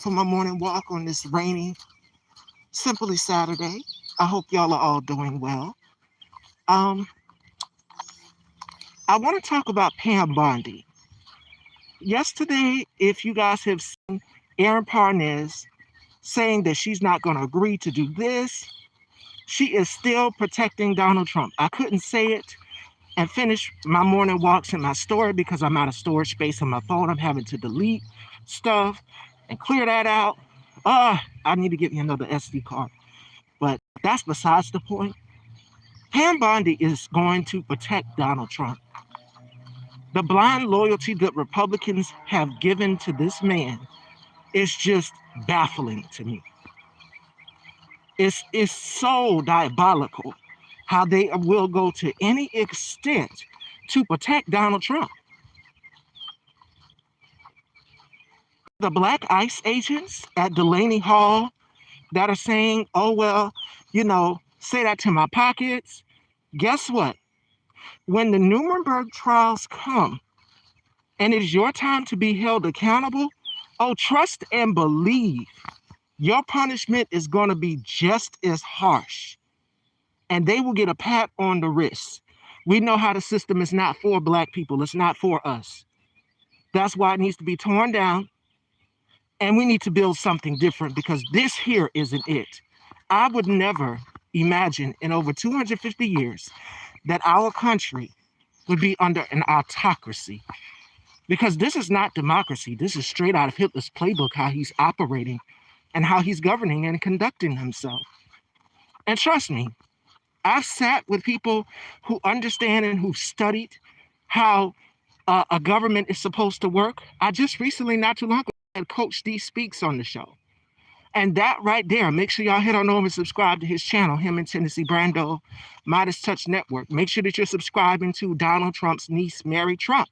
for my morning walk on this rainy, simply Saturday. I hope y'all are all doing well. Um, I want to talk about Pam Bondi. Yesterday, if you guys have seen Erin Parnes saying that she's not going to agree to do this, she is still protecting Donald Trump. I couldn't say it and finish my morning walks in my story because I'm out of storage space on my phone. I'm having to delete stuff and clear that out. I need to get me another SD card. But that's besides the point. Pam Bondi is going to protect Donald Trump. The blind loyalty that Republicans have given to this man is just baffling to me. It's so diabolical how they will go to any extent to protect Donald Trump. The black ICE agents at Delaney Hall that are saying, oh, well, say that to my pockets. Guess what? When the Nuremberg trials come and it is your time to be held accountable, trust and believe your punishment is going to be just as harsh. And they will get a pat on the wrist. We know how the system is not for black people. It's not for us. That's why it needs to be torn down. And we need to build something different because this here isn't it. I would never imagine in over 250 years that our country would be under an autocracy. Because this is not democracy. This is straight out of Hitler's playbook, how he's operating and how he's governing and conducting himself. And trust me, I've sat with people who understand and who've studied how a government is supposed to work. I just recently, not too long ago, had Coach D Speaks on the show. And that right there, make sure y'all head on over and subscribe to his channel, him and Tennessee Brando, Midas Touch Network. Make sure that you're subscribing to Donald Trump's niece, Mary Trump.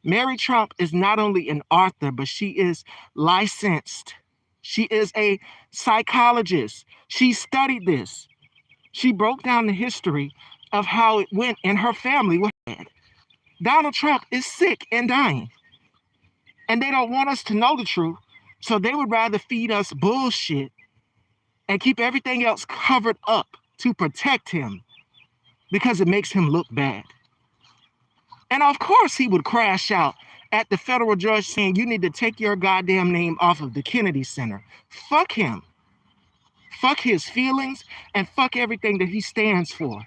Mary Trump is not only an author, but she is licensed. She is a psychologist. She studied this. She broke down the history of how it went in her family. Donald Trump is sick and dying. And they don't want us to know the truth. So they would rather feed us bullshit and keep everything else covered up to protect him because it makes him look bad. And of course he would crash out at the federal judge saying, you need to take your goddamn name off of the Kennedy Center. Fuck him. Fuck his feelings and fuck everything that he stands for.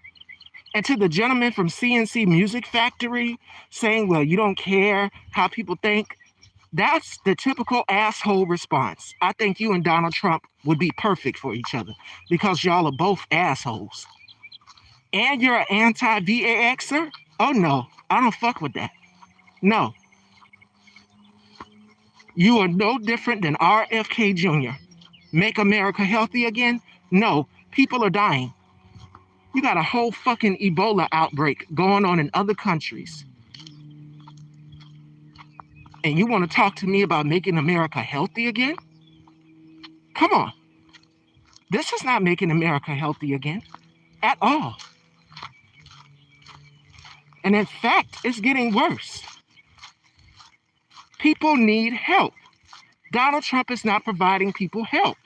And to the gentleman from CNC Music Factory saying, well, you don't care how people think. That's the typical asshole response. I think you and Donald Trump would be perfect for each other because y'all are both assholes. And you're an anti-VAXer? Oh, no, I don't fuck with that. No. You are no different than RFK Jr. Make America healthy again? No, people are dying. You got a whole fucking Ebola outbreak going on in other countries. And you want to talk to me about making America healthy again? Come on. This is not making America healthy again at all. And in fact, it's getting worse. People need help. Donald Trump is not providing people help.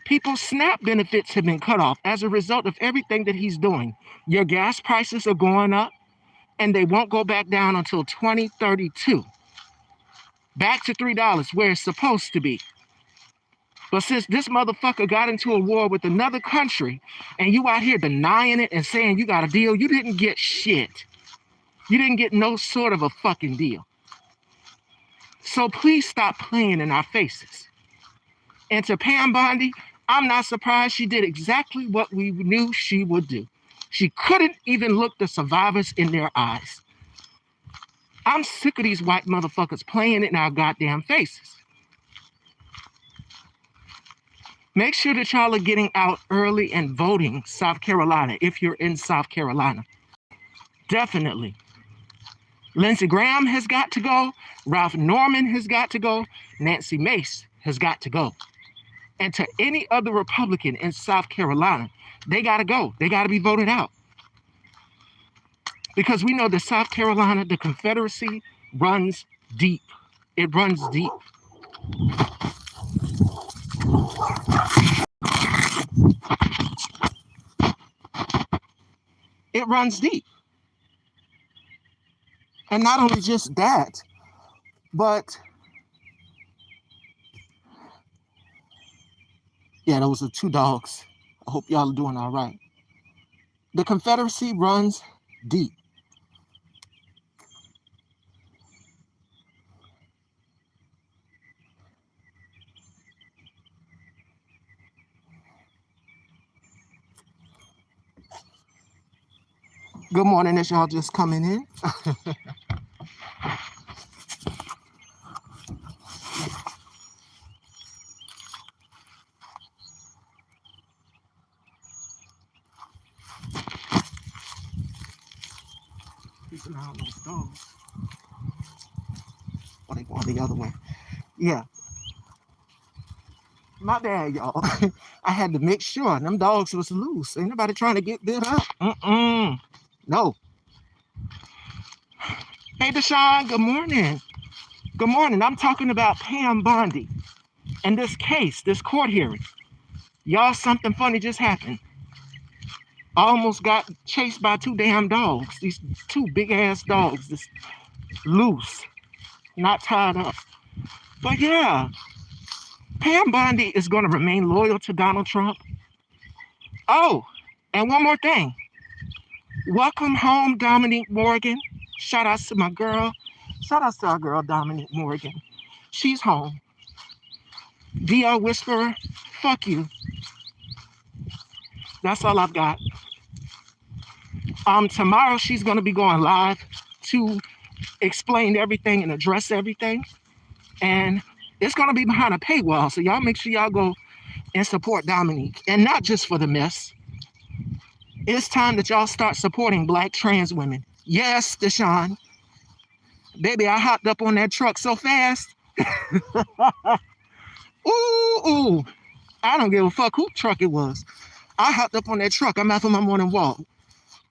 People's SNAP benefits have been cut off as a result of everything that he's doing. Your gas prices are going up, and they won't go back down until 2032. Back to $3, where it's supposed to be. But since this motherfucker got into a war with another country, and you out here denying it and saying you got a deal, you didn't get shit. You didn't get no sort of a fucking deal. So please stop playing in our faces. And to Pam Bondi, I'm not surprised she did exactly what we knew she would do. She couldn't even look the survivors in their eyes. I'm sick of these white motherfuckers playing in our goddamn faces. Make sure that y'all are getting out early and voting South Carolina if you're in South Carolina. Definitely. Lindsey Graham has got to go. Ralph Norman has got to go. Nancy Mace has got to go. And to any other Republican in South Carolina, they got to go. They got to be voted out. Because we know that South Carolina, the Confederacy, runs deep. It runs deep. It runs deep. And not only just that, but yeah, those are two dogs. I hope y'all are doing all right. The Confederacy runs deep. Good morning, as y'all just coming in. Keep an eye on those dogs. Or they going the other way. Yeah, my bad, y'all. I had to make sure them dogs was loose. Ain't nobody trying to get bit up. No. Hey, Deshaun, good morning. Good morning. I'm talking about Pam Bondi and this case, this court hearing. Y'all, something funny just happened. I almost got chased by two damn dogs. These two big ass dogs, just loose, not tied up. But yeah, Pam Bondi is going to remain loyal to Donald Trump. Oh, and one more thing. Welcome home, Dominique Morgan. Shout outs to my girl. Shout outs to our girl, Dominique Morgan. She's home. DR Whisperer, fuck you. That's all I've got. Tomorrow she's going to be going live to explain everything and address everything. And it's going to be behind a paywall. So y'all make sure y'all go and support Dominique. And not just for the mess. It's time that y'all start supporting Black trans women. Yes, Deshaun. Baby, I hopped up on that truck so fast. Ooh. I don't give a fuck whose truck it was. I hopped up on that truck. I'm out for my morning walk.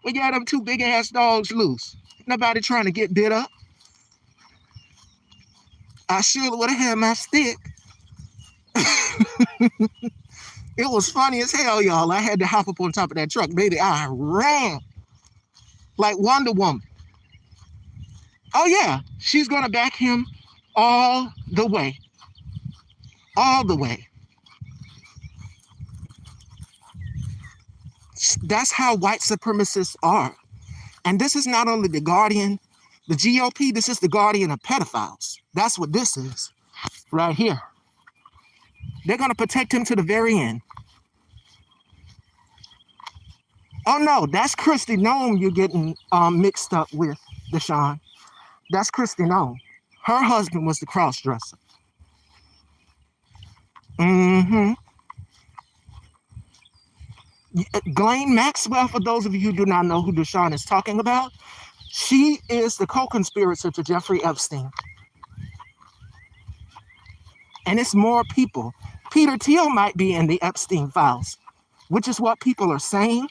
We got them two big ass dogs loose. Nobody trying to get bit up. I surely would have had my stick. It was funny as hell, y'all. I had to hop up on top of that truck. Baby, I ran like Wonder Woman. Oh, yeah. She's going to back him all the way. All the way. That's how white supremacists are. And this is not only the guardian, the GOP, this is the guardian of pedophiles. That's what this is right here. They're going to protect him to the very end. Oh, no, that's Kristi Noem you're getting mixed up with, Deshaun. That's Kristi Noem. Her husband was the cross-dresser. Ghislaine Maxwell, for those of you who do not know who Deshaun is talking about, she is the co-conspirator to Jeffrey Epstein. And it's more people. Peter Thiel might be in the Epstein files, which is what people are saying.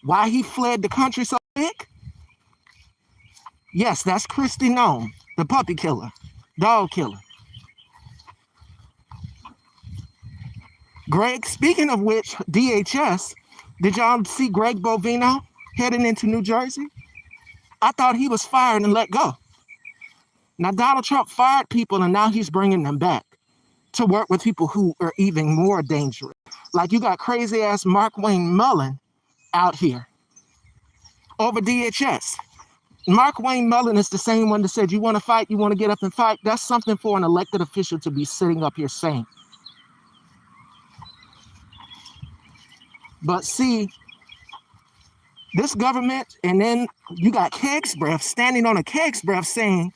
Why he fled the country so quick? Yes, that's Kristi Noem, the puppy killer, dog killer. Greg, speaking of which, DHS, did y'all see Greg Bovino heading into New Jersey? I thought he was fired and let go. Now, Donald Trump fired people and now he's bringing them back to work with people who are even more dangerous. Like you got crazy ass Markwayne Mullin out here over DHS. Markwayne Mullin is the same one that said, you want to fight, you want to get up and fight. That's something for an elected official to be sitting up here saying. But see, this government, and then you got Keg's Breath standing on a Keg's Breath saying,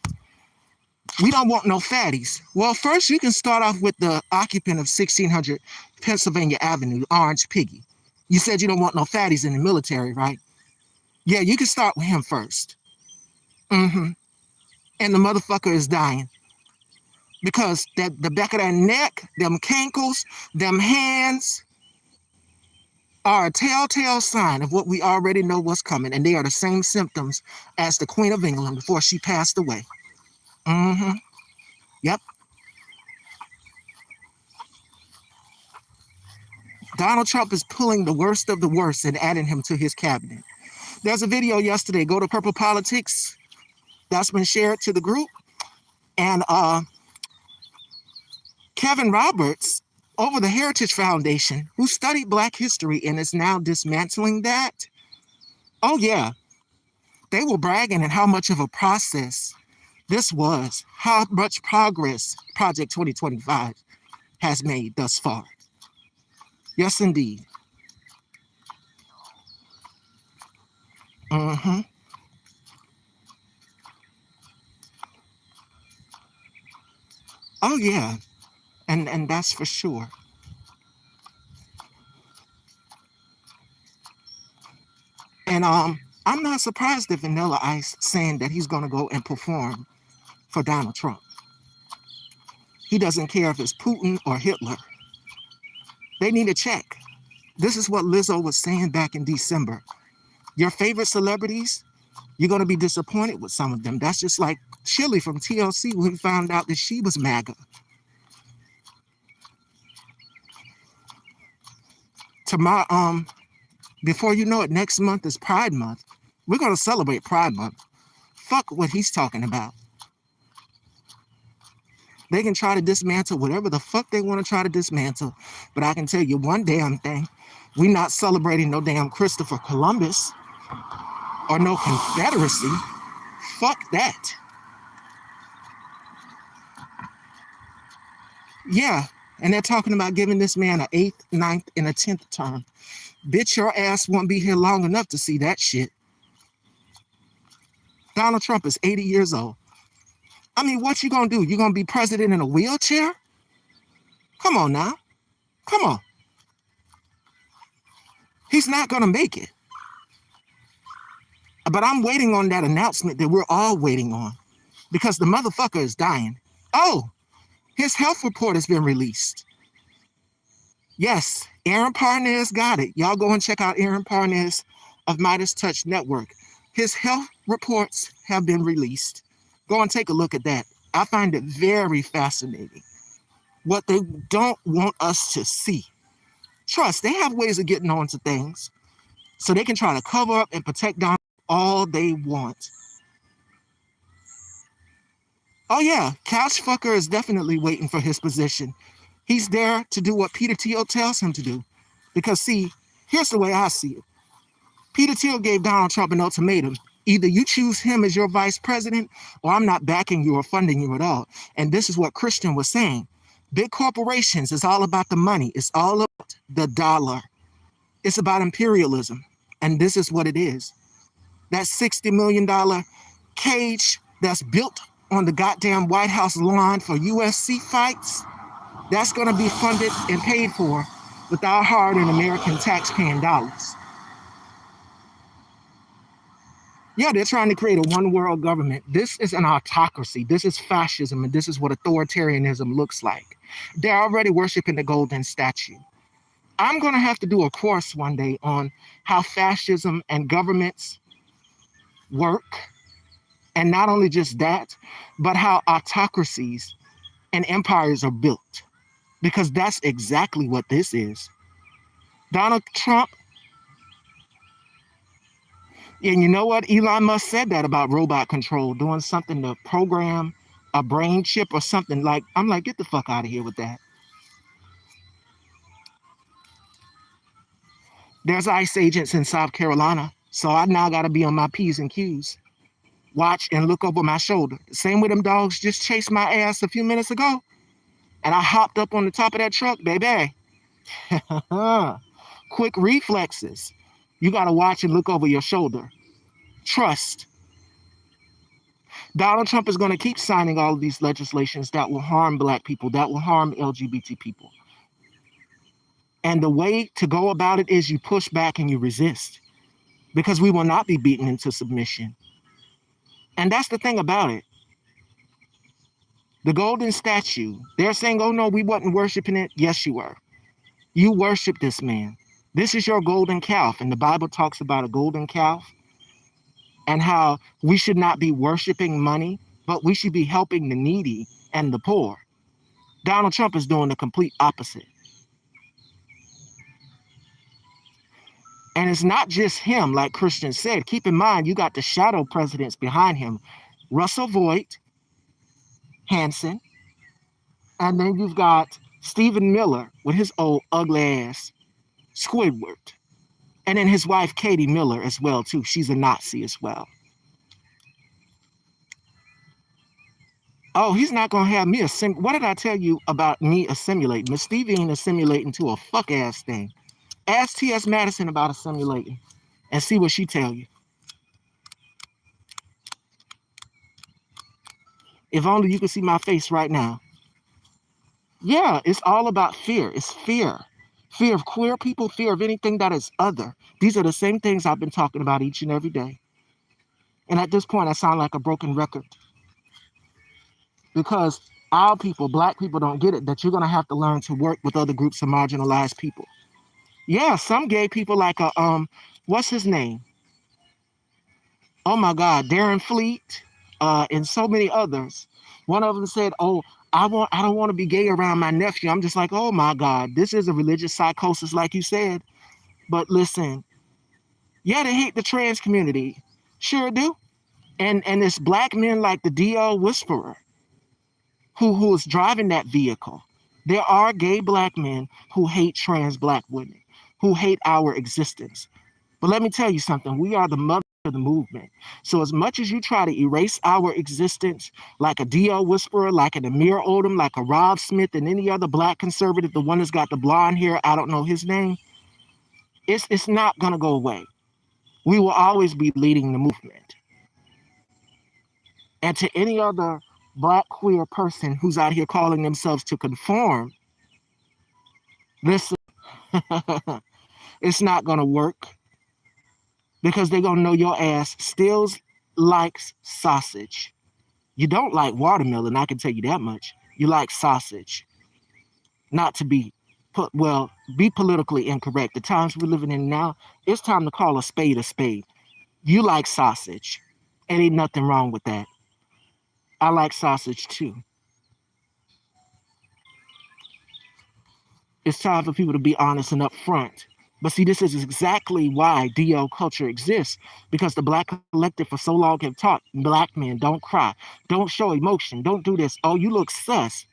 we don't want no fatties. Well, first you can start off with the occupant of 1600 Pennsylvania Avenue, Orange Piggy. You said you don't want no fatties in the military, right? Yeah, you can start with him first. And the motherfucker is dying. Because the back of that neck, them cankles, them hands are a telltale sign of what we already know what's coming. And they are the same symptoms as the Queen of England before she passed away. Yep. Donald Trump is pulling the worst of the worst and adding him to his cabinet. There's a video yesterday, go to Purple Politics, that's been shared to the group. And Kevin Roberts over the Heritage Foundation, who studied Black history and is now dismantling that. Oh yeah, they were bragging and how much of a process this was, how much progress Project 2025 has made thus far. Yes, indeed. Mm-hmm. Oh yeah, and that's for sure. And I'm not surprised at Vanilla Ice saying that he's gonna go and perform for Donald Trump. He doesn't care if it's Putin or Hitler. They need a check. This is what Lizzo was saying back in December. Your favorite celebrities, you're gonna be disappointed with some of them. That's just like Chili from TLC when we found out that she was MAGA. Tomorrow, before you know it, next month is Pride Month. We're gonna celebrate Pride Month. Fuck what he's talking about. They can try to dismantle whatever the fuck they want to try to dismantle, but I can tell you one damn thing. We're not celebrating no damn Christopher Columbus or no Confederacy. Fuck that. Yeah, and they're talking about giving this man an 8th, 9th, and a 10th term. Bitch, your ass won't be here long enough to see that shit. Donald Trump is 80 years old. I mean, what you gonna do? You gonna be president in a wheelchair? Come on now. Come on. He's not gonna make it. But I'm waiting on that announcement that we're all waiting on because the motherfucker is dying. Oh, his health report has been released. Yes, Aaron Parnes got it. Y'all go and check out Aaron Parnes of Midas Touch Network. His health reports have been released. Go and take a look at that. I find it very fascinating what they don't want us to see. Trust, they have ways of getting onto things so they can try to cover up and protect Donald all they want. Oh yeah, Couch Fucker is definitely waiting for his position. He's there to do what Peter Thiel tells him to do. Because see, here's the way I see it. Peter Thiel gave Donald Trump an ultimatum. Either you choose him as your vice president, or I'm not backing you or funding you at all. And this is what Christian was saying. Big corporations is all about the money. It's all about the dollar. It's about imperialism. And this is what it is. That $60 million cage that's built on the goddamn White House lawn for UFC fights, that's going to be funded and paid for with our hard-earned American tax-paying dollars. Yeah, they're trying to create a one-world government. This is an autocracy. This is fascism, and this is what authoritarianism looks like. They're already worshiping the golden statue. I'm going to have to do a course one day on how fascism and governments work, and not only just that, but how autocracies and empires are built, because that's exactly what this is. Donald Trump, and you know what? Elon Musk said that about robot control, doing something to program a brain chip or something. Like, I'm like, get the fuck out of here with that. There's ICE agents in South Carolina, so I now got to be on my P's and Q's. Watch and look over my shoulder. Same with them dogs just chased my ass a few minutes ago, and I hopped up on the top of that truck, baby. Quick reflexes. You got to watch and look over your shoulder. Trust. Donald Trump is going to keep signing all of these legislations that will harm Black people, that will harm LGBT people. And the way to go about it is you push back and you resist, because we will not be beaten into submission. And that's the thing about it. The golden statue, they're saying, oh no, we wasn't worshiping it. Yes, you were. You worship this man. This is your golden calf. And the Bible talks about a golden calf and how we should not be worshiping money, but we should be helping the needy and the poor. Donald Trump is doing the complete opposite. And it's not just him, like Christian said. Keep in mind, you got the shadow presidents behind him, Russell Voigt, Hanson, and then you've got Stephen Miller with his old ugly ass, Squidward. And then his wife, Katie Miller, as well, too. She's a Nazi as well. Oh, he's not going to have me what did I tell you about me assimilating? Miss Stevie ain't assimilating to a fuck ass thing. Ask T.S. Madison about assimilating and see what she tell you. If only you could see my face right now. Yeah, it's all about fear. It's fear. Fear of queer people, fear of anything that is other. These are the same things I've been talking about each and every day. And at this point, I sound like a broken record. Because our people, black people, don't get it, that you're going to have to learn to work with other groups of marginalized people. Yeah, some gay people like what's his name? Oh my God, Darren Fleet, and so many others. One of them said, "Oh, I don't want to be gay around my nephew." I'm just like, oh my God, this is a religious psychosis, like you said. But listen, yeah, they hate the trans community, sure do. And it's black men like the D.L. Whisperer who is driving that vehicle. There are gay black men who hate trans black women, who hate our existence. But let me tell you something, we are the mother of the movement. So as much as you try to erase our existence, like a D.L. Whisperer, like an Amir Odom, like a Rob Smith, and any other black conservative, the one that's got the blonde hair, I don't know his name, it's not going to go away. We will always be leading the movement. And to any other black queer person who's out here calling themselves to conform, listen, it's not going to work because they're going to know your ass still likes sausage. You don't like watermelon, I can tell you that much. You like sausage. Not to be be politically incorrect. The times we're living in now, it's time to call a spade a spade. You like sausage. And ain't nothing wrong with that. I like sausage too. It's time for people to be honest and upfront. But see, this is exactly why DL culture exists, because the black collective for so long have taught black men don't cry, don't show emotion, don't do this. Oh, you look sus.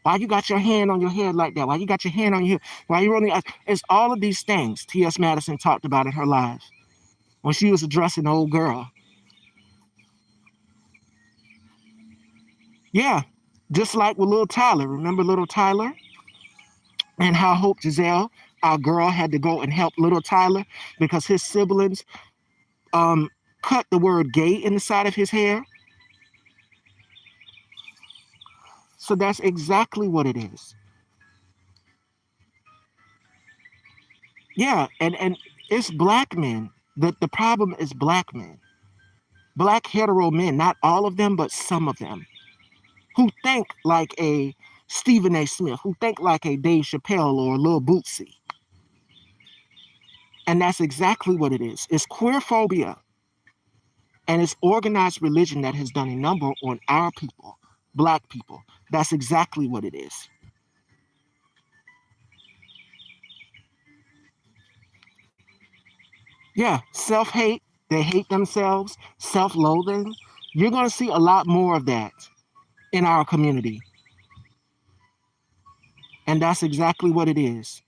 Why you got your hand on your head like that? Why you got your hand on your head? Why you rolling? It's all of these things T.S. Madison talked about in her life when she was addressing the old girl. Yeah, just like with little Tyler. Remember little Tyler? And how Hope Giselle, our girl, had to go and help little Tyler because his siblings cut the word gay in the side of his hair. So that's exactly what it is. Yeah, and it's black men. The problem is black men. Black hetero men, not all of them, but some of them, who think like a Stephen A. Smith, who think like a Dave Chappelle or Lil Bootsy. And that's exactly what it is. It's queer phobia. And it's organized religion that has done a number on our people, black people. That's exactly what it is. Yeah, self-hate, they hate themselves, self-loathing. You're going to see a lot more of that in our community. And that's exactly what it is.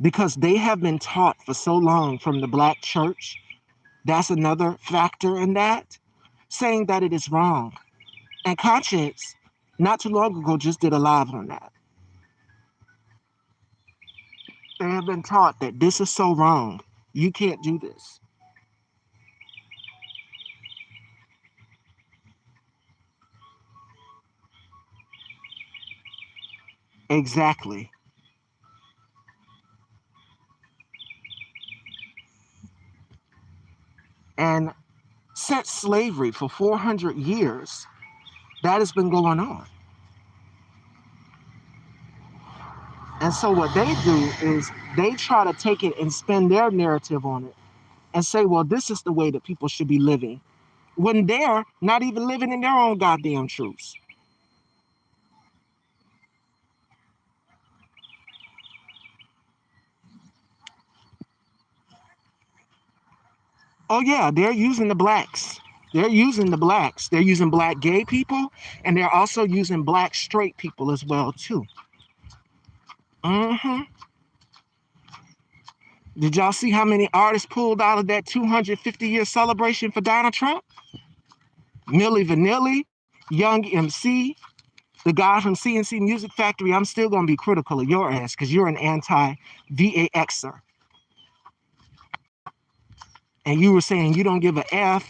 Because they have been taught for so long from the black church, that's another factor in that, saying that it is wrong. And Conscience, not too long ago, just did a live on that. They have been taught that this is so wrong. You can't do this. Exactly. And since slavery for 400 years, that has been going on. And so what they do is they try to take it and spin their narrative on it and say, well, this is the way that people should be living, when they're not even living in their own goddamn truths. Oh yeah, they're using the blacks. They're using the blacks. They're using black gay people, and they're also using black straight people as well too. Hmm. Did y'all see how many artists pulled out of that 250-year celebration for Donald Trump? Milli Vanilli, Young MC, the guy from CNC Music Factory. I'm still gonna be critical of your ass because you're an anti-VAXer, and you were saying you don't give a F.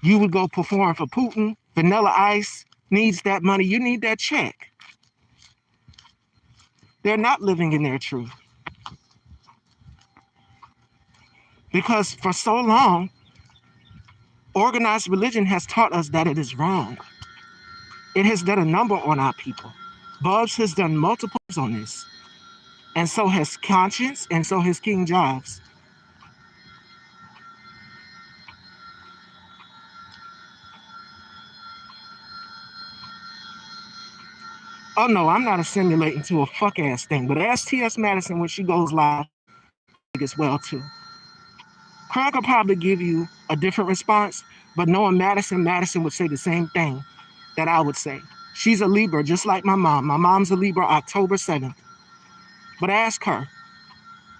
You would go perform for Putin. Vanilla Ice needs that money. You need that check. They're not living in their truth because for so long, organized religion has taught us that it is wrong. It has done a number on our people. Bubs has done multiples on this, and so has Conscience, and so has King Jobs. Oh no, I'm not assimilating to a fuck ass thing, but ask T.S. Madison when she goes live as well too. Craig will probably give you a different response, but knowing Madison, Madison would say the same thing that I would say. She's a Libra, just like my mom. My mom's a Libra, October 7th. But ask her.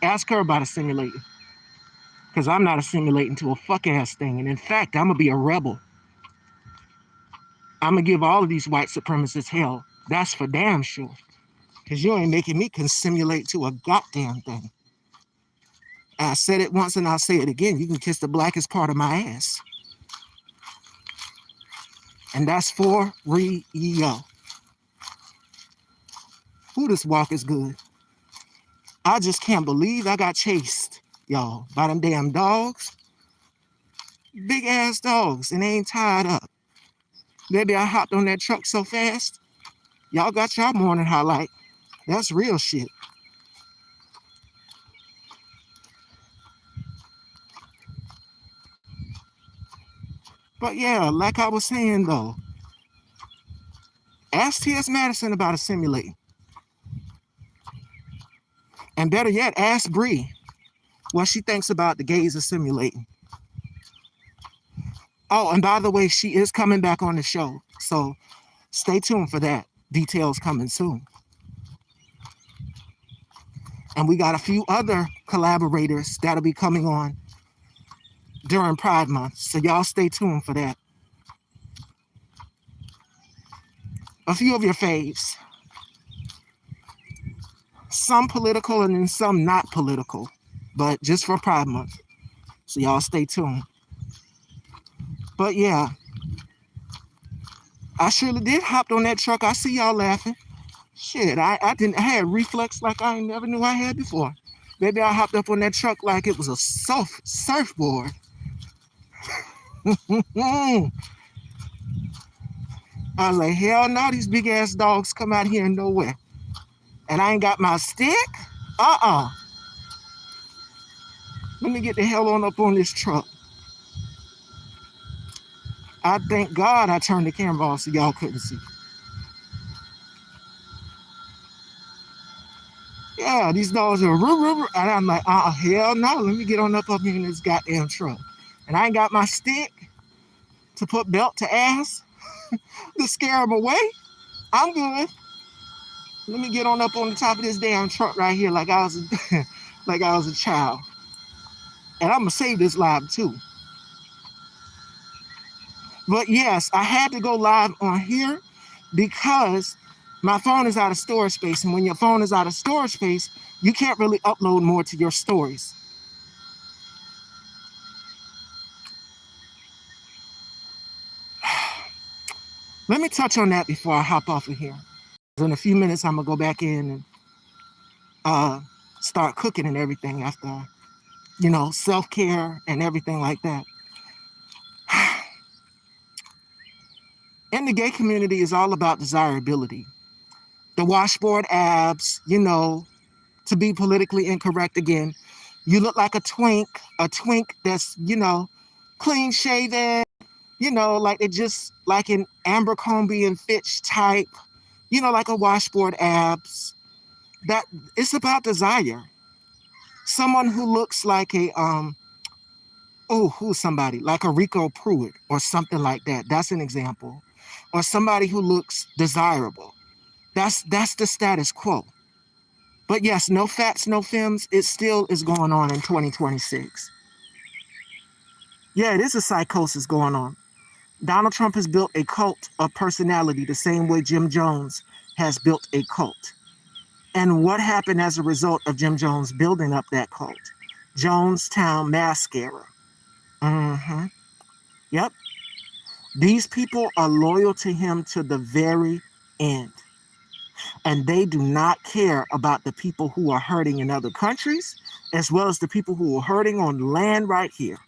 Ask her about assimilating. Because I'm not assimilating to a fuck ass thing. And in fact, I'm going to be a rebel. I'm going to give all of these white supremacists hell. That's for damn sure. Because you ain't making me consimulate to a goddamn thing. I said it once and I'll say it again. You can kiss the blackest part of my ass. And that's for Rio. Who this walk is good. I just can't believe I got chased, y'all, by them damn dogs. Big ass dogs, and they ain't tied up. Maybe I hopped on that truck so fast. Y'all got y'all morning highlight. That's real shit. But yeah, like I was saying though, ask T.S. Madison about assimilating. And better yet, ask Bree what she thinks about the gays assimilating. Oh, and by the way, she is coming back on the show. So stay tuned for that. Details coming soon. And we got a few other collaborators that'll be coming on during Pride Month. So y'all stay tuned for that. A few of your faves. Some political and then some not political. But just for Pride Month. So y'all stay tuned. But yeah. I surely did hop on that truck. I see y'all laughing. Shit, I had reflex like I never knew I had before. Maybe I hopped up on that truck like it was a surfboard. I was like, hell no, these big ass dogs come out here in nowhere. And I ain't got my stick? Let me get the hell up on this truck. I thank God I turned the camera off so y'all couldn't see. Yeah, these dogs are and I'm like, hell no, let me get up here in this goddamn truck. And I ain't got my stick to put belt to ass to scare them away. I'm good. Let me get up on the top of this damn truck right here like I was like I was a child. And I'm gonna save this live too. But yes, I had to go live on here because my phone is out of storage space. And when your phone is out of storage space, you can't really upload more to your stories. Let me touch on that before I hop off of here. In a few minutes, I'm gonna go back in and start cooking and everything after, self-care and everything like that. And the gay community is all about desirability. The washboard abs, to be politically incorrect again, you look like a twink that's, clean shaven, like it just like an Abercrombie and Fitch type, like a washboard abs. That it's about desire. Someone who looks like a Oh, who's somebody like a Rico Pruitt or something like that? That's an example. Or somebody who looks desirable. That's the status quo. But yes, no fats, no films. It still is going on in 2026. Yeah, it is a psychosis going on. Donald Trump has built a cult of personality the same way Jim Jones has built a cult. And what happened as a result of Jim Jones building up that cult? Jonestown Mascara. Mm-hmm. Yep. These people are loyal to him to the very end. And they do not care about the people who are hurting in other countries, as well as the people who are hurting on land right here.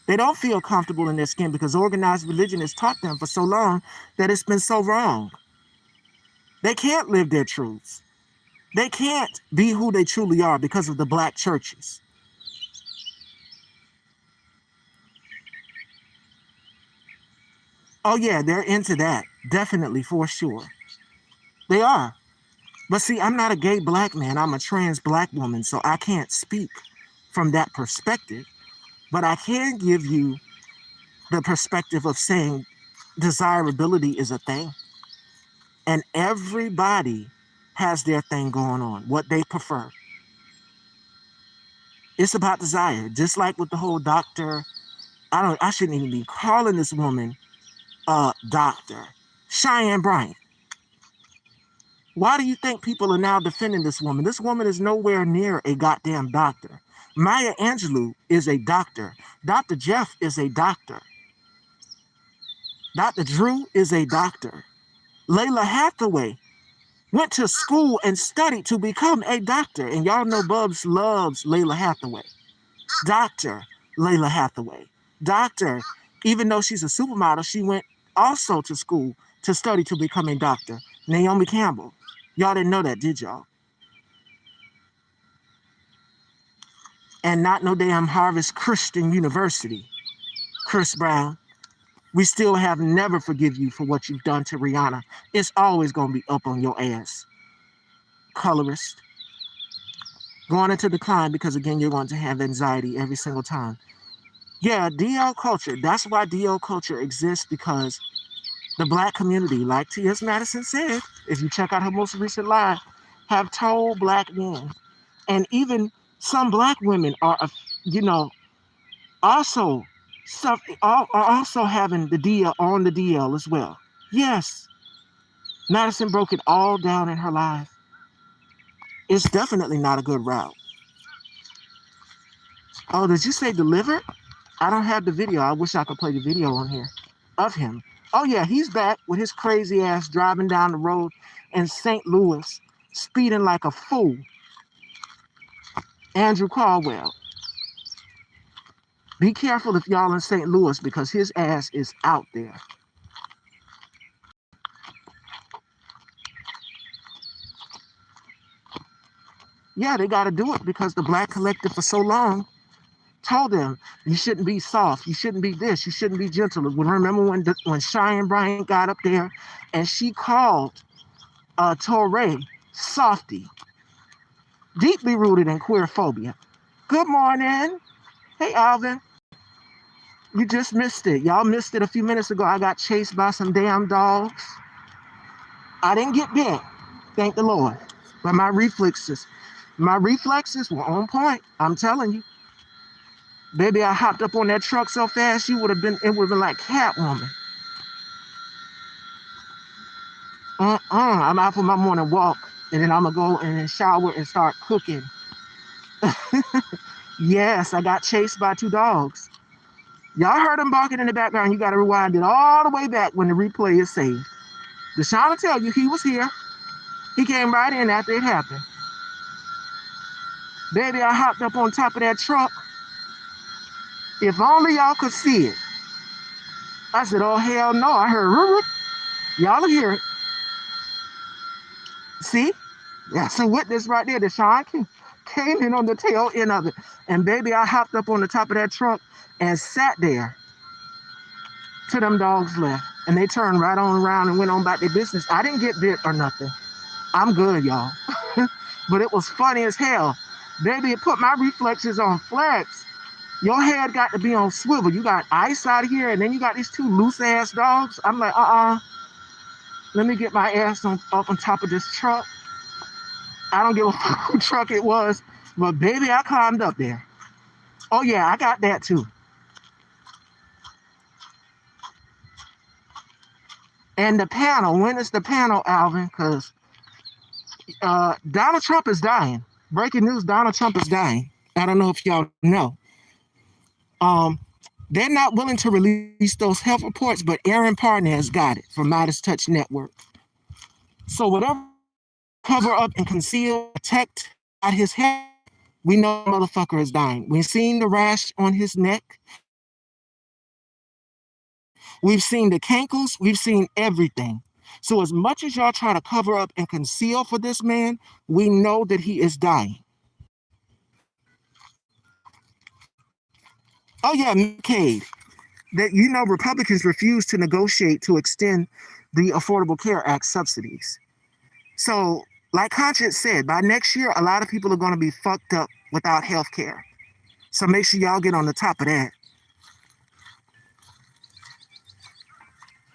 They don't feel comfortable in their skin because organized religion has taught them for so long that it's been so wrong. They can't live their truths. They can't be who they truly are because of the black churches. Oh, yeah, they're into that. Definitely, for sure. They are. But see, I'm not a gay black man. I'm a trans black woman, so I can't speak from that perspective. But I can give you the perspective of saying desirability is a thing. And everybody has their thing going on, what they prefer. It's about desire. Just like with the whole doctor, I shouldn't even be calling this woman a doctor. Cheyenne Bryant. Why do you think people are now defending this woman? This woman is nowhere near a goddamn doctor. Maya Angelou is a doctor. Dr. Jeff is a doctor. Dr. Drew is a doctor. Layla Hathaway went to school and studied to become a doctor. And y'all know Bubs loves Layla Hathaway. Dr. Layla Hathaway. Doctor, even though she's a supermodel, she went also to school to study to become a doctor. Naomi Campbell. Y'all didn't know that, did y'all? And not no damn Harvard Christian University. Chris Brown. We still have never forgive you for what you've done to Rihanna. It's always going to be up on your ass. Colorist. Going into decline because, again, you're going to have anxiety every single time. Yeah, DL culture. That's why DL culture exists, because the black community, like T.S. Madison said, if you check out her most recent live, have told black men, and even some black women are, also are also having the DL on the DL as well. Yes, Madison broke it all down in her life. It's definitely not a good route. Oh, did you say delivered? I don't have the video. I wish I could play the video on here of him. Oh, yeah, he's back with his crazy ass driving down the road in St. Louis, speeding like a fool. Andrew Caldwell. Be careful if y'all in St. Louis, because his ass is out there. Yeah, they got to do it because the black collective for so long told them you shouldn't be soft, you shouldn't be this, you shouldn't be gentle. Remember when Cheyenne Bryant got up there and she called Touré softy, deeply rooted in queer phobia. Good morning. Hey, Alvin. You just missed it. Y'all missed it a few minutes ago. I got chased by some damn dogs. I didn't get bit, thank the Lord. But my reflexes were on point. I'm telling you. Baby, I hopped up on that truck so fast, it would have been like Catwoman. I'm out for my morning walk, and then I'm going to go and shower and start cooking. Yes, I got chased by 2 dogs. Y'all heard them barking in the background. You got to rewind it all the way back when the replay is saved. Deshaun will tell you he was here. He came right in after it happened. Baby, I hopped up on top of that truck. If only y'all could see it. I said, oh, hell no. I heard, roo-roo. Y'all will hear it. See? That's a witness right there. Deshaun came in on the tail end of it. And baby, I hopped up on the top of that truck and sat there till them dogs left. And they turned right on around and went on about their business. I didn't get bit or nothing. I'm good, y'all. But it was funny as hell. Baby, it put my reflexes on flex. Your head got to be on swivel. You got ice out here, and then you got these two loose ass dogs. I'm like, let me get my ass up on top of this truck. I don't give a fuck who truck it was, but baby, I climbed up there. Oh yeah, I got that too. And the panel, when is the panel, Alvin? Because Donald Trump is dying. Breaking news: Donald Trump is dying. I don't know if y'all know. Um, they're not willing to release those health reports, but Aaron Parnas got it from Midas Touch Network. So whatever cover up and conceal, protect at his head, we know the motherfucker is dying. We've seen the rash on his neck. We've seen the cankles. We've seen everything. So as much as y'all try to cover up and conceal for this man, we know that he is dying. Oh yeah, Medicaid. That Republicans refuse to negotiate to extend the Affordable Care Act subsidies. So, like Conscience said, by next year, a lot of people are going to be fucked up without health care. So make sure y'all get on the top of that.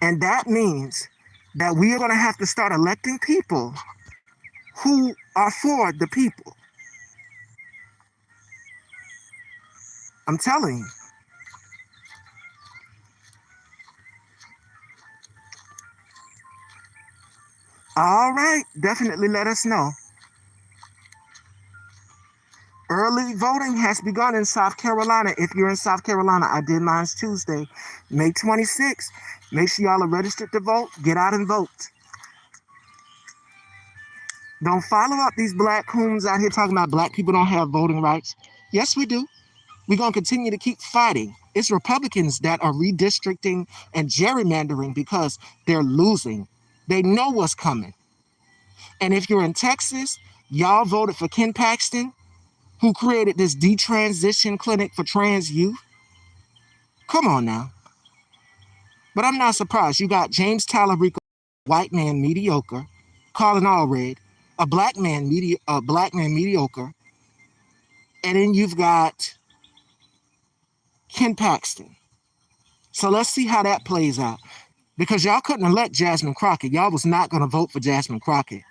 And that means that we are going to have to start electing people who are for the people. I'm telling you. All right, definitely let us know. Early voting has begun in South Carolina. If you're in South Carolina, I did mine Tuesday, May 26th. Make sure y'all are registered to vote. Get out and vote. Don't follow up these black coons out here talking about black people don't have voting rights. Yes, we do. We're going to continue to keep fighting. It's Republicans that are redistricting and gerrymandering because they're losing. They know what's coming. And if you're in Texas, y'all voted for Ken Paxton, who created this detransition clinic for trans youth. Come on now. But I'm not surprised. You got James Tallarico, white man mediocre, Colin Allred, a black man mediocre, and then you've got Ken Paxton. So let's see how that plays out. Because y'all couldn't elect Jasmine Crockett. Y'all was not going to vote for Jasmine Crockett.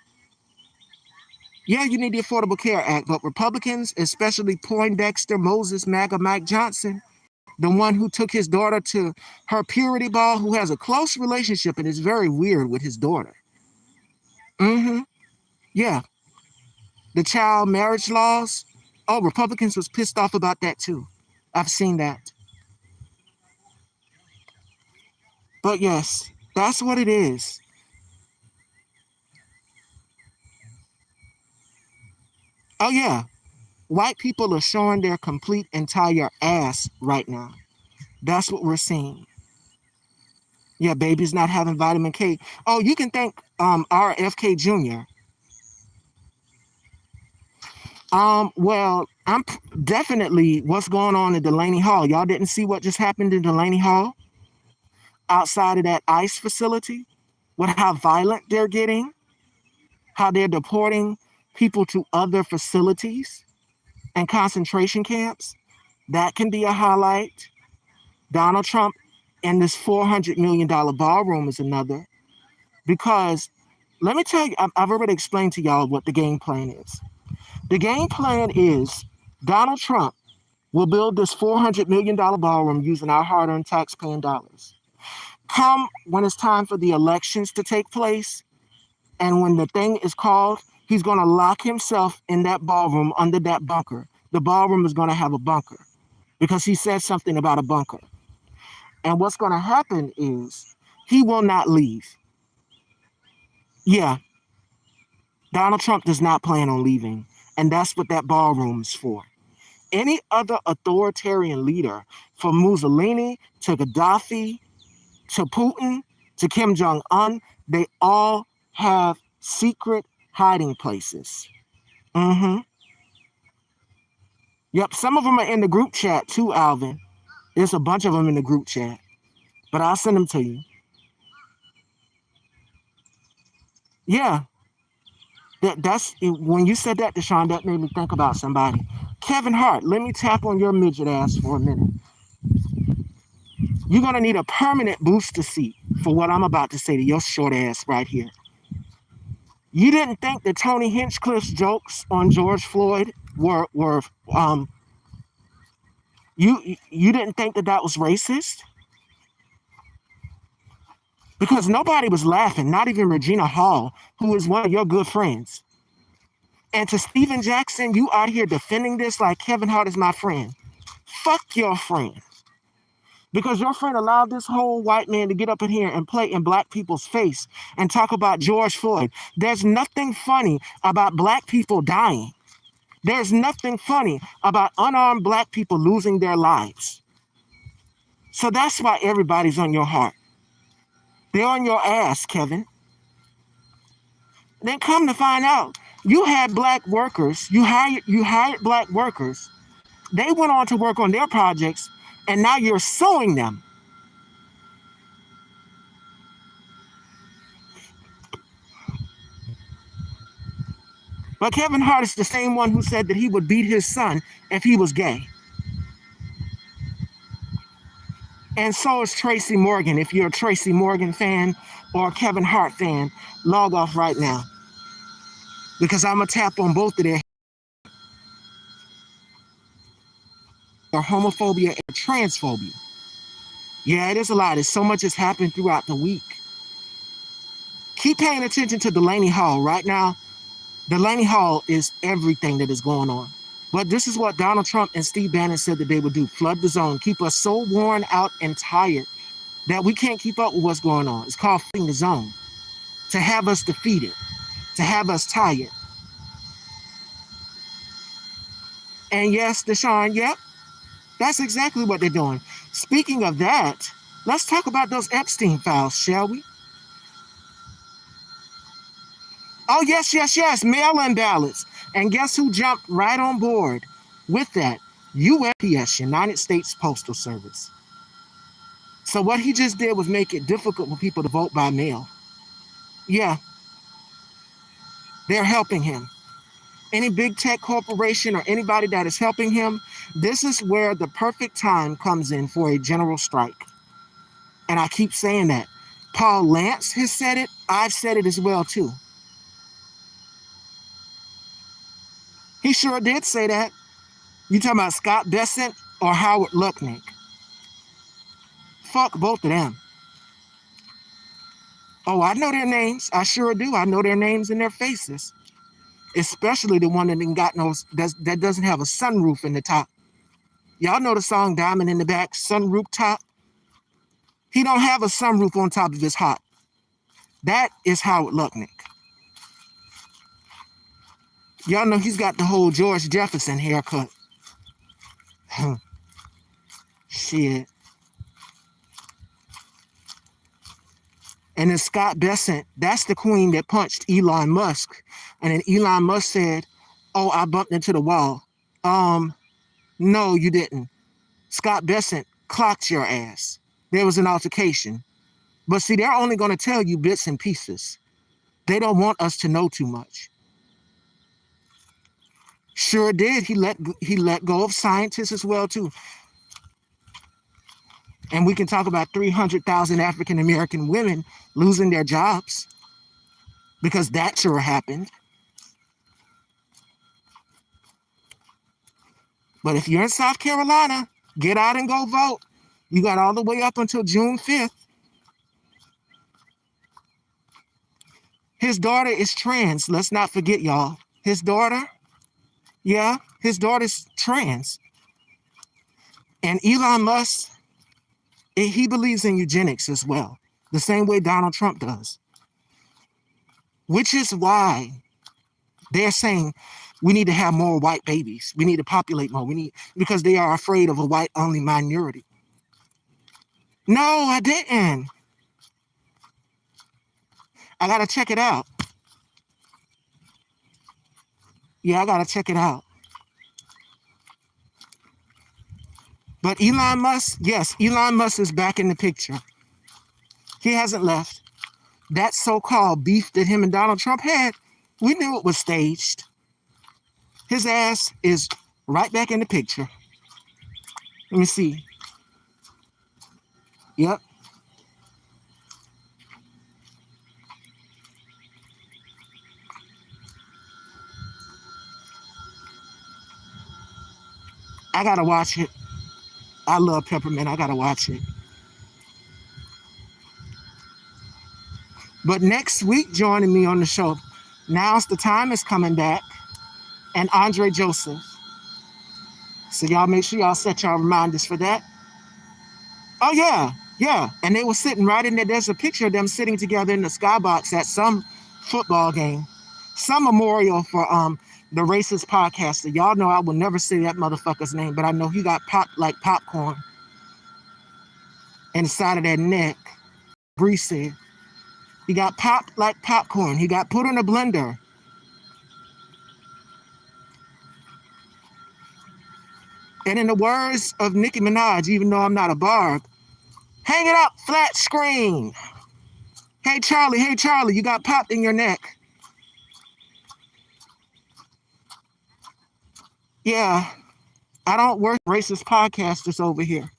Yeah, you need the Affordable Care Act, but Republicans, especially Poindexter, Moses, MAGA, Mike Johnson, the one who took his daughter to her purity ball, who has a close relationship and is very weird with his daughter. Yeah, the child marriage laws. Oh, Republicans was pissed off about that too. I've seen that. But yes, that's what it is. Oh yeah, white people are showing their complete entire ass right now. That's what we're seeing. Yeah, babies not having vitamin K. Oh, you can thank RFK Jr. Well, definitely what's going on in Delaney Hall. Y'all didn't see what just happened in Delaney Hall outside of that ICE facility with how violent they're getting, how they're deporting people to other facilities and concentration camps. That can be a highlight. Donald Trump and this $400 million ballroom is another. Because let me tell you, I've already explained to y'all what the game plan is. The game plan is Donald Trump will build this $400 million ballroom using our hard earned taxpaying dollars. Come when it's time for the elections to take place, and when the thing is called, he's going to lock himself in that ballroom under that bunker. The ballroom is going to have a bunker because he said something about a bunker. And what's going to happen is he will not leave. Yeah, Donald Trump does not plan on leaving. And that's what that ballroom is for. Any other authoritarian leader, from Mussolini to Gaddafi to Putin to Kim Jong un, they all have secret hiding places. Yep, some of them are in the group chat too, Alvin. There's a bunch of them in the group chat, but I'll send them to you. Yeah, That's when you said that, Deshaun, that made me think about somebody. Kevin Hart, let me tap on your midget ass for a minute. You're gonna need a permanent booster seat for what I'm about to say to your short ass right here. You didn't think that Tony Hinchcliffe's jokes on George Floyd were you didn't think that that was racist? Because nobody was laughing, not even Regina Hall, who is one of your good friends. And to Steven Jackson, you out here defending this like Kevin Hart is my friend. Fuck your friend. Because your friend allowed this whole white man to get up in here and play in black people's face and talk about George Floyd. There's nothing funny about black people dying. There's nothing funny about unarmed black people losing their lives. So that's why everybody's on your heart. They're on your ass, Kevin. Then come to find out, you had black workers, you hired black workers. They went on to work on their projects, and now you're suing them. But Kevin Hart is the same one who said that he would beat his son if he was gay. And so is Tracy Morgan. If you're a Tracy Morgan fan or a Kevin Hart fan, log off right now. Because I'm going to tap on both of their homophobia and transphobia. Yeah, it is a lot. There's so much has happened throughout the week. Keep paying attention to Delaney Hall right now. Delaney Hall is everything that is going on. But this is what Donald Trump and Steve Bannon said that they would do. Flood the zone. Keep us so worn out and tired that we can't keep up with what's going on. It's called flooding the zone. To have us defeated. To have us tired. And yes, Deshaun, yep. That's exactly what they're doing. Speaking of that, let's talk about those Epstein files, shall we? Oh, yes. Mail-in ballots. And guess who jumped right on board with that? USPS, United States Postal Service. So what he just did was make it difficult for people to vote by mail. Yeah. They're helping him. Any big tech corporation or anybody that is helping him, this is where the perfect time comes in for a general strike. And I keep saying that. Paul Lance has said it. I've said it as well, too. He sure did say that. You talking about Scott Bessent or Howard Lutnick? Fuck both of them. Oh, I know their names. I sure do. I know their names and their faces. Especially the one that that doesn't have a sunroof in the top. Y'all know the song Diamond in the Back, Sunroof Top? He don't have a sunroof on top of his hot. That is Howard Lutnick. Y'all know he's got the whole George Jefferson haircut. Shit. And then Scott Bessent, that's the queen that punched Elon Musk. And then Elon Musk said, oh, I bumped into the wall. No, you didn't. Scott Bessent clocked your ass. There was an altercation. But see, they're only going to tell you bits and pieces. They don't want us to know too much. Sure did. He let go of scientists as well, too. And we can talk about 300,000 African-American women losing their jobs because that sure happened. But if you're in South Carolina, get out and go vote. You got all the way up until June 5th. His daughter is trans. Let's not forget, y'all. His daughter, yeah, his daughter's trans. And Elon Musk, he believes in eugenics as well, the same way Donald Trump does. Which is why they're saying we need to have more white babies. We need to populate more. Because they are afraid of a white-only minority. No, I didn't. I got to check it out. Yeah, I got to check it out. But Elon Musk, yes, Elon Musk is back in the picture. He hasn't left. That so-called beef that him and Donald Trump had, We knew it was staged. His ass is right back in the picture. Let me see. Yep. I gotta watch it. I love Peppermint. I gotta watch it. But next week, joining me on the show, Now's the Time is coming back, and Andre Joseph. So y'all make sure y'all set y'all reminders for that. Oh yeah, yeah. And they were sitting right in there. There's a picture of them sitting together in the skybox at some football game, some memorial for the racist podcaster. Y'all know I will never say that motherfucker's name, but I know he got popped like popcorn inside of that neck. Bree said he got popped like popcorn. He got put in a blender. And in the words of Nicki Minaj, even though I'm not a barb, hang it up, flat screen. Hey Charlie, you got popped in your neck. Yeah, I don't work racist podcasters over here.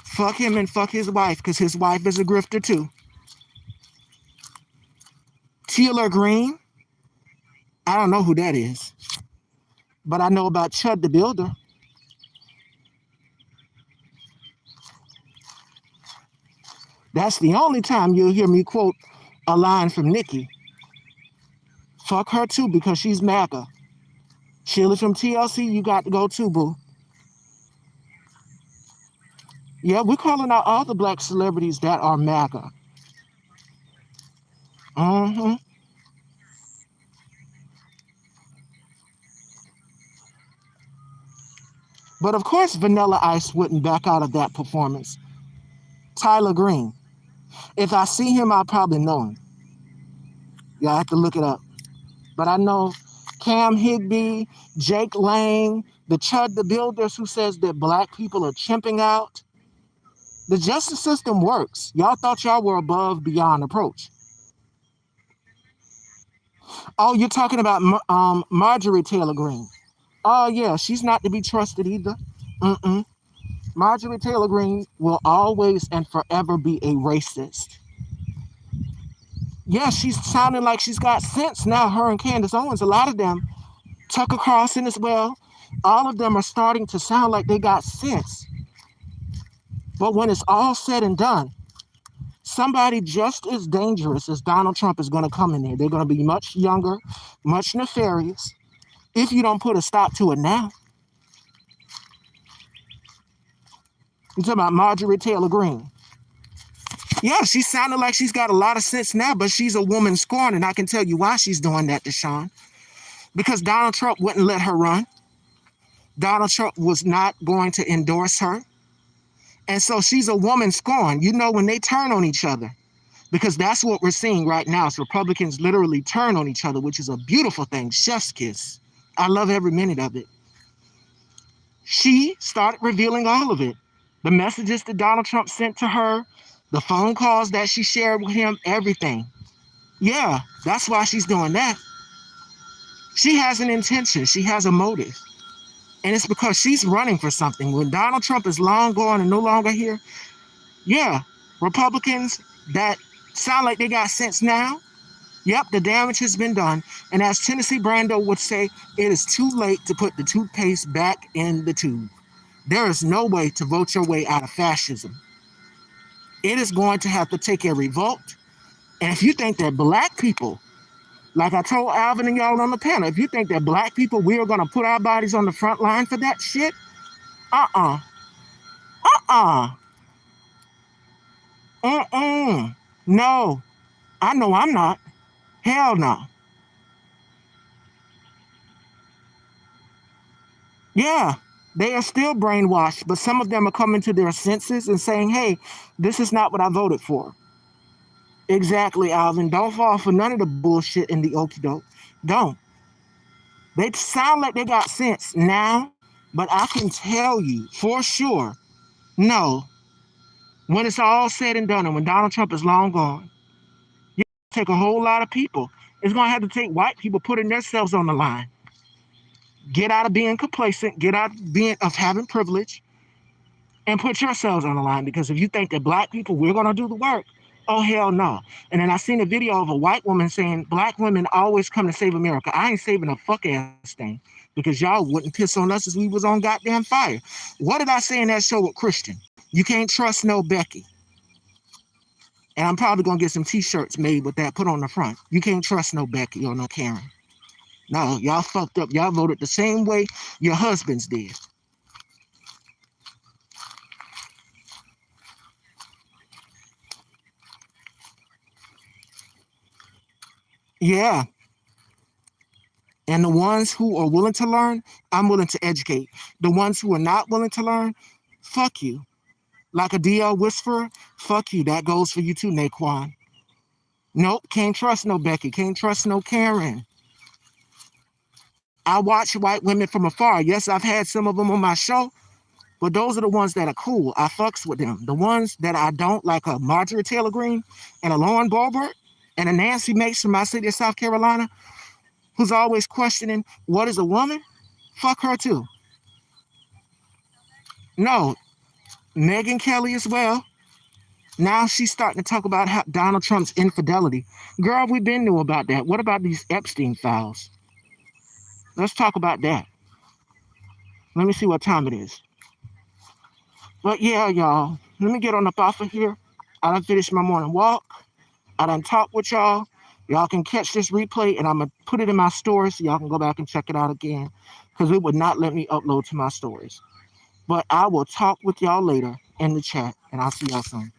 Fuck him and fuck his wife, because his wife is a grifter too. Taylor Green, I don't know who that is, but I know about Chud the Builder. That's the only time you'll hear me quote a line from Nicki. Fuck her too, because she's MAGA. Sheila from TLC, you got to go too, boo. Yeah, we're calling out all the black celebrities that are MAGA. Mm-hmm. But of course, Vanilla Ice wouldn't back out of that performance. Tyler Green. If I see him, I'll probably know him. Yeah, I have to look it up. But I know Cam Higby, Jake Lang, the Chud the Builders who says that black people are chimping out. The justice system works. Y'all thought y'all were above beyond approach. Oh, you're talking about Marjorie Taylor Greene. Oh, yeah, she's not to be trusted either. Mm-mm. Marjorie Taylor Greene will always and forever be a racist. Yeah, she's sounding like she's got sense now, her and Candace Owens. A lot of them, Tucker Carlson as well, all of them are starting to sound like they got sense. But when it's all said and done, somebody just as dangerous as Donald Trump is going to come in there. They're going to be much younger, much nefarious, if you don't put a stop to it now. You're talking about Marjorie Taylor Greene. Yeah, she sounded like she's got a lot of sense now, but she's a woman scorned, and I can tell you why she's doing that, Deshaun. Because Donald Trump wouldn't let her run. Donald Trump was not going to endorse her. And so she's a woman scorned. You know, when they turn on each other, because that's what we're seeing right now. Is Republicans literally turn on each other, which is a beautiful thing. Chef's kiss. I love every minute of it. She started revealing all of it. The messages that Donald Trump sent to her, the phone calls that she shared with him, everything. Yeah, that's why she's doing that. She has an intention. She has a motive. And it's because she's running for something. When Donald Trump is long gone and no longer here, yeah, Republicans that sound like they got sense now, yep, the damage has been done. And as Tennessee Brando would say, it is too late to put the toothpaste back in the tube. There is no way to vote your way out of fascism. It is going to have to take a revolt. And if you think that black people, like I told Alvin and y'all on the panel, if you think that black people, we are going to put our bodies on the front line for that shit, uh-uh. No, I know I'm not. Hell no. Yeah, they are still brainwashed, but some of them are coming to their senses and saying, hey, this is not what I voted for. Exactly, Alvin. Don't fall for none of the bullshit in the okie doke. Don't. They sound like they got sense now, but I can tell you for sure, no, when it's all said and done and when Donald Trump is long gone, take a whole lot of people. It's going to have to take white people putting themselves on the line. Get out of being complacent, get out of having privilege, and put yourselves on the line. Because if you think that black people, we're going to do the work, oh, hell no. And then I seen a video of a white woman saying, black women always come to save America. I ain't saving a fuck ass thing because y'all wouldn't piss on us as we was on goddamn fire. What did I say in that show with Christian? You can't trust no Becky. And I'm probably going to get some t-shirts made with that put on the front. You can't trust no Becky or no Karen. No, y'all fucked up. Y'all voted the same way your husbands did. Yeah. And the ones who are willing to learn, I'm willing to educate. The ones who are not willing to learn, fuck you. Like a DL whisperer, fuck you. That goes for you too, Naquan. Nope, can't trust no Becky. Can't trust no Karen. I watch white women from afar. Yes, I've had some of them on my show, but those are the ones that are cool. I fucks with them. The ones that I don't, like a Marjorie Taylor Greene and a Lauren Boebert and a Nancy Mace from my city of South Carolina, who's always questioning, what is a woman? Fuck her too. No, Megyn Kelly as well. Now she's starting to talk about how Donald Trump's infidelity. Girl, we've been knew about that. What about these Epstein files? Let's talk about that. Let me see what time it is. But yeah, y'all, let me get on up off of here. I done finished my morning walk. I done talked with y'all. Y'all can catch this replay, and I'm going to put it in my stories so y'all can go back and check it out again because it would not let me upload to my stories. But I will talk with y'all later in the chat, and I'll see y'all soon.